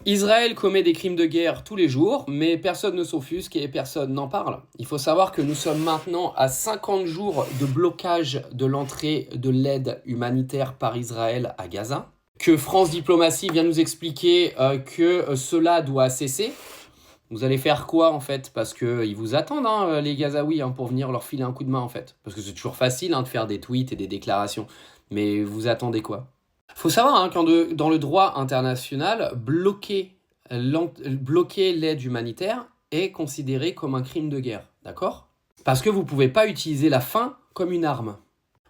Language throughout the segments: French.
Israël commet des crimes de guerre tous les jours, mais personne ne s'offusque et personne n'en parle. Il faut savoir que nous sommes maintenant à 50 jours de blocage de l'entrée de l'aide humanitaire par Israël à Gaza, que France Diplomatie vient nous expliquer que cela doit cesser. Vous allez faire quoi en fait? Parce qu'ils vous attendent, les Gazaouis, pour venir leur filer un coup de main en fait. Parce que c'est toujours facile de faire des tweets et des déclarations. Mais vous attendez quoi? Faut savoir dans le droit international, bloquer l'aide humanitaire est considéré comme un crime de guerre, d'accord? Parce que vous ne pouvez pas utiliser la faim comme une arme.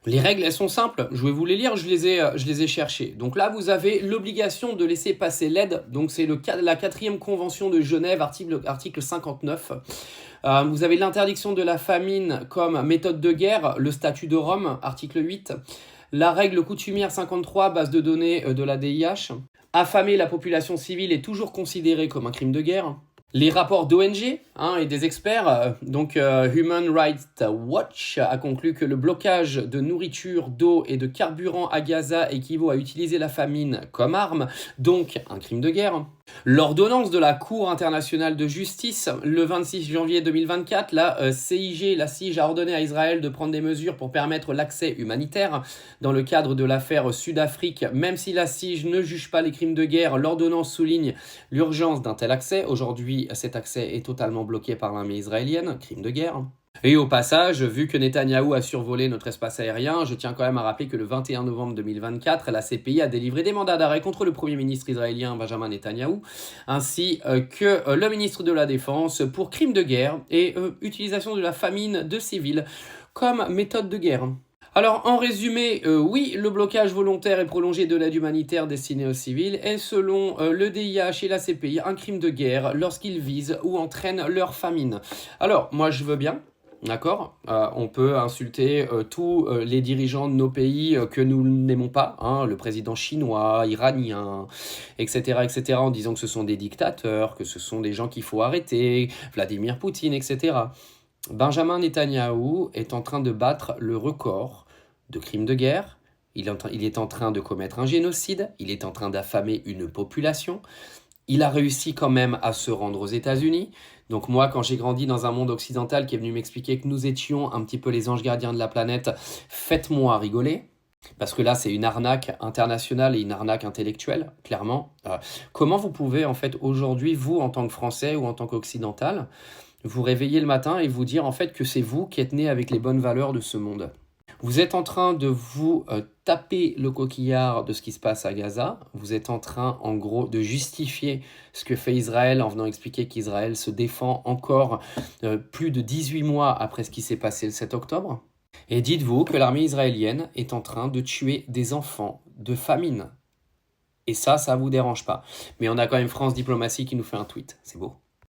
Les règles, elles sont simples. Je vais vous les lire, je les ai cherchées. Donc là, vous avez l'obligation de laisser passer l'aide. Donc c'est la 4e convention de Genève, article 59. Vous avez l'interdiction de la famine comme méthode de guerre, le statut de Rome, article 8. La règle coutumière 53, base de données de la DIH. Affamer la population civile est toujours considéré comme un crime de guerre. Les rapports d'ONG et des experts, Human Rights Watch a conclu que le blocage de nourriture, d'eau et de carburant à Gaza équivaut à utiliser la famine comme arme, donc un crime de guerre. L'ordonnance de la Cour internationale de justice, le 26 janvier 2024, la CIG a ordonné à Israël de prendre des mesures pour permettre l'accès humanitaire. Dans le cadre de l'affaire Sud-Afrique, même si la CIG ne juge pas les crimes de guerre, l'ordonnance souligne l'urgence d'un tel accès. Aujourd'hui, cet accès est totalement bloqué par l'armée israélienne, crime de guerre. Et au passage, vu que Netanyahou a survolé notre espace aérien, je tiens quand même à rappeler que le 21 novembre 2024, la CPI a délivré des mandats d'arrêt contre le Premier ministre israélien Benjamin Netanyahou, ainsi que le ministre de la Défense pour crimes de guerre et utilisation de la famine de civils comme méthode de guerre. Alors, en résumé, oui, le blocage volontaire et prolongé de l'aide humanitaire destinée aux civils est, selon le DIH et la CPI, un crime de guerre lorsqu'il vise ou entraîne leur famine. Alors, moi, je veux bien. D'accord, on peut insulter tous les dirigeants de nos pays que nous n'aimons pas, le président chinois, iranien, etc., en disant que ce sont des dictateurs, que ce sont des gens qu'il faut arrêter, Vladimir Poutine, etc. Benjamin Netanyahou est en train de battre le record de crimes de guerre, il est en train de commettre un génocide, il est en train d'affamer une population. Il a réussi quand même à se rendre aux États-Unis. Donc moi, quand j'ai grandi dans un monde occidental qui est venu m'expliquer que nous étions un petit peu les anges gardiens de la planète, faites-moi rigoler. Parce que là, c'est une arnaque internationale et une arnaque intellectuelle, clairement. Comment vous pouvez, en fait, aujourd'hui, vous, en tant que Français ou en tant qu'Occidental, vous réveiller le matin et vous dire, en fait, que c'est vous qui êtes né avec les bonnes valeurs de ce monde? Vous êtes en train de vous taper le coquillard de ce qui se passe à Gaza. Vous êtes en train, en gros, de justifier ce que fait Israël en venant expliquer qu'Israël se défend encore plus de 18 mois après ce qui s'est passé le 7 octobre. Et dites-vous que l'armée israélienne est en train de tuer des enfants de famine. Et ça vous dérange pas. Mais on a quand même France Diplomatie qui nous fait un tweet. C'est beau.